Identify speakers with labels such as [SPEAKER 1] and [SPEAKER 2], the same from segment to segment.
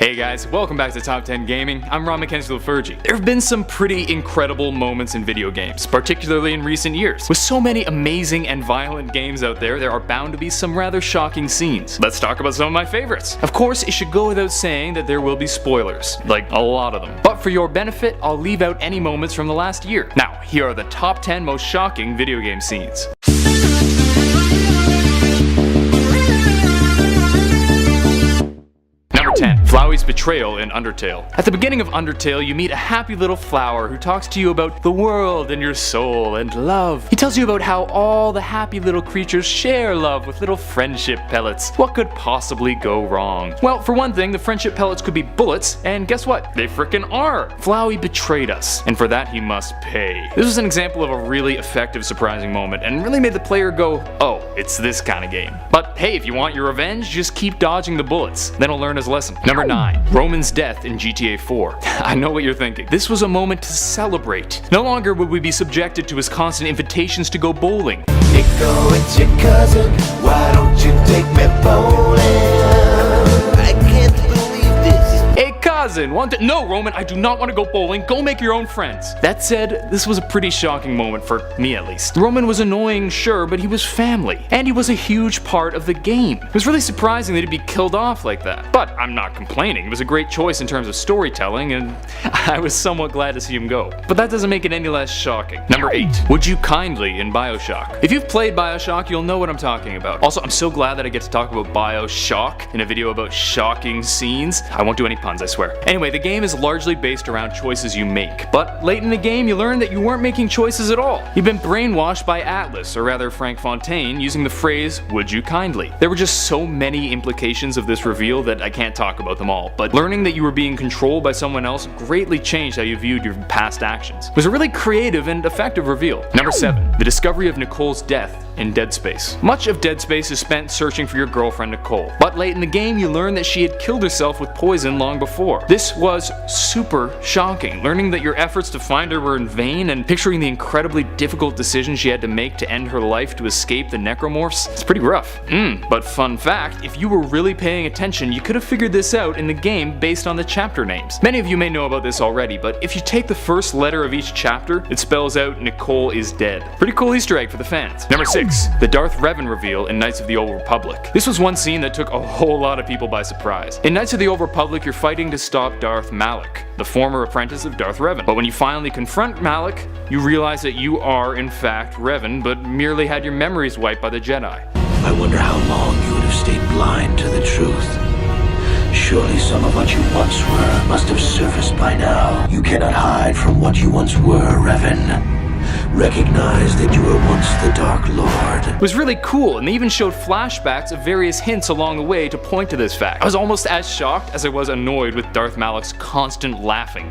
[SPEAKER 1] Hey guys, welcome back to Top 10 Gaming. I'm Ron McKenzie-LaFergie. There have been some pretty incredible moments in video games, particularly in recent years. With so many amazing and violent games out there, there are bound to be some rather shocking scenes. Let's talk about some of my favorites. Of course, it should go without saying that there will be spoilers, like a lot of them. But for your benefit, I'll leave out any moments from the last year. Now, here are the top 10 most shocking video game scenes. Number 10. Flowey's betrayal in Undertale. At the beginning of Undertale, you meet a happy little flower who talks to you about the world and your soul and love. He tells you about how all the happy little creatures share love with little friendship pellets. What could possibly go wrong? Well, for one thing, the friendship pellets could be bullets, and guess what? They frickin' are! Flowey betrayed us, and for that he must pay. This was an example of a really effective, surprising moment, and really made the player go, oh, it's this kind of game. But hey, if you want your revenge, just keep dodging the bullets. Then he'll learn his lesson. Number 9. Roman's death in GTA 4. I know what you're thinking. This was a moment to celebrate. No longer would we be subjected to his constant invitations to go bowling.
[SPEAKER 2] Nico, it's your cousin. Why don't you take me bowling? I can't believe this.
[SPEAKER 1] Hey cousin, No, Roman, I do not want to go bowling. Go make your own friends. That said, this was a pretty shocking moment for me at least. Roman was annoying, sure, but he was family. And he was a huge part of the game. It was really surprising that he'd be killed off like that. But I'm not complaining. It was a great choice in terms of storytelling, and I was somewhat glad to see him go. But that doesn't make it any less shocking. Number 8. Would you kindly in BioShock? If you've played BioShock, you'll know what I'm talking about. Also, I'm so glad that I get to talk about BioShock in a video about shocking scenes. I won't do any puns, I swear. Anyway, the game is largely based around choices you make, but late in the game you learn that you weren't making choices at all. You've been brainwashed by Atlas, or rather Frank Fontaine, using the phrase, would you kindly. There were just so many implications of this reveal that I can't talk about them all, but learning that you were being controlled by someone else greatly changed how you viewed your past actions. It was a really creative and effective reveal. Number 7. The discovery of Nicole's death in Dead Space. Much of Dead Space is spent searching for your girlfriend Nicole, but late in the game you learn that she had killed herself with poison long before. This was super shocking, learning that your efforts to find her were in vain and picturing the incredibly difficult decision she had to make to end her life to escape the necromorphs. It's pretty rough. But fun fact, if you were really paying attention, you could have figured this out in the game based on the chapter names. Many of you may know about this already, but if you take the first letter of each chapter, it spells out Nicole is dead. Pretty cool Easter egg for the fans. Number 6. The Darth Revan reveal in Knights of the Old Republic. This was one scene that took a whole lot of people by surprise. In Knights of the Old Republic, you're fighting to stop Darth Malak, the former apprentice of Darth Revan. But when you finally confront Malak, you realize that you are in fact Revan, but merely had your memories wiped by the Jedi.
[SPEAKER 2] I wonder how long you would have stayed blind to the truth. Surely some of what you once were must have surfaced by now. You cannot hide from what you once were, Revan. Recognize that you were once the Dark Lord.
[SPEAKER 1] It was really cool, and they even showed flashbacks of various hints along the way to point to this fact. I was almost as shocked as I was annoyed with Darth Malak's constant laughing.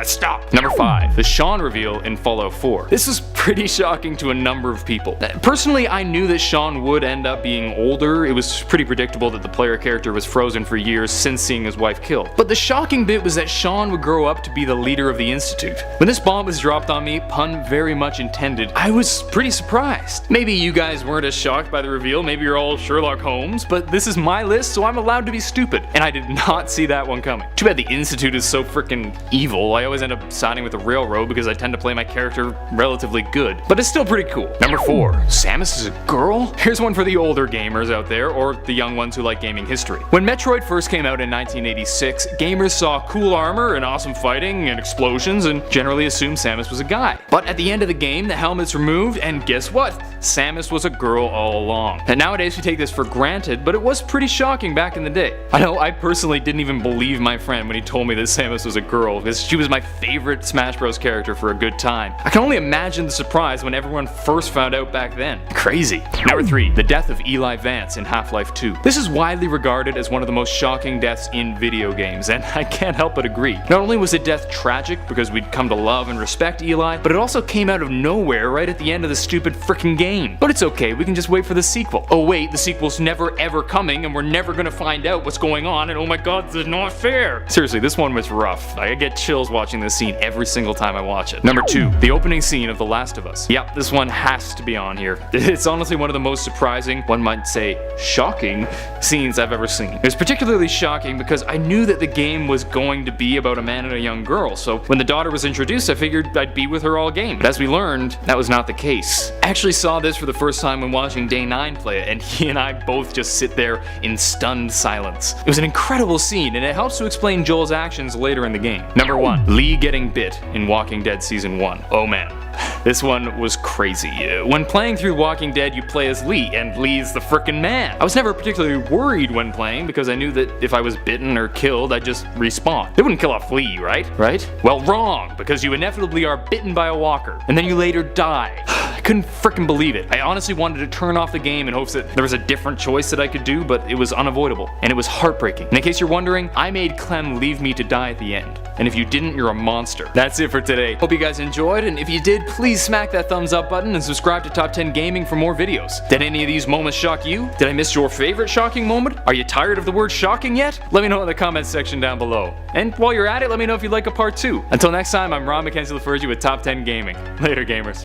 [SPEAKER 1] Stop! Number 5. The Sean reveal in Fallout 4. This was pretty shocking to a number of people. Personally, I knew that Sean would end up being older. It was pretty predictable that the player character was frozen for years since seeing his wife killed. But the shocking bit was that Sean would grow up to be the leader of the Institute. When this bomb was dropped on me, pun very much intended, I was pretty surprised. Maybe you guys weren't as shocked by the reveal, maybe you're all Sherlock Holmes, but this is my list, so I'm allowed to be stupid. And I did not see that one coming. Too bad the Institute is so freaking evil. I always end up siding with the Railroad because I tend to play my character relatively good. But it's still pretty cool. Number 4. Samus is a girl? Here's one for the older gamers out there, or the young ones who like gaming history. When Metroid first came out in 1986, gamers saw cool armor and awesome fighting and explosions and generally assumed Samus was a guy. But at the end of the game, the helmet's removed, and guess what? Samus was a girl all along. And nowadays we take this for granted, but it was pretty shocking back in the day. I know I personally didn't even believe my friend when he told me that Samus was a girl, because she was my favorite Smash Bros character for a good time. I can only imagine the surprise when everyone first found out back then. Crazy. Number 3. The death of Eli Vance in Half-Life 2. This is widely regarded as one of the most shocking deaths in video games, and I can't help but agree. Not only was the death tragic because we'd come to love and respect Eli, but it also came out of nowhere right at the end of the stupid frickin' game. But it's okay, we can just wait for the sequel. Oh wait, the sequel's never ever coming and we're never gonna find out what's going on, and oh my god, this is not fair. Seriously, this one was rough. I get chills watching this scene every single time I watch it. Number 2, the opening scene of The Last of Us. Yep, this one has to be on here. It's honestly one of the most surprising, one might say shocking, scenes I've ever seen. It was particularly shocking because I knew that the game was going to be about a man and a young girl, so when the daughter was introduced I figured I'd be with her all game. But as we learned, that was not the case. I actually saw this for the first time when watching Day 9 play it, and he and I both just sit there in stunned silence. It was an incredible scene, and it helps to explain Joel's actions later in the game. Number 1, Lee getting bit in Walking Dead Season 1. Oh man. This one was crazy. When playing through Walking Dead, you play as Lee, and Lee's the frickin' man. I was never particularly worried when playing because I knew that if I was bitten or killed, I'd just respawn. They wouldn't kill off Lee, right? Right? Well, wrong, because you inevitably are bitten by a walker, and then you later die. I couldn't frickin' believe it. I honestly wanted to turn off the game in hopes that there was a different choice that I could do, but it was unavoidable, and it was heartbreaking. And in case you're wondering, I made Clem leave me to die at the end. And if you didn't, you're a monster. That's it for today. Hope you guys enjoyed, and if you did, please smack that thumbs up button and subscribe to Top 10 Gaming for more videos. Did any of these moments shock you? Did I miss your favorite shocking moment? Are you tired of the word shocking yet? Let me know in the comments section down below. And while you're at it, let me know if you'd like a part 2. Until next time, I'm Ron Mackenzie LaFergie with Top 10 Gaming. Later, gamers.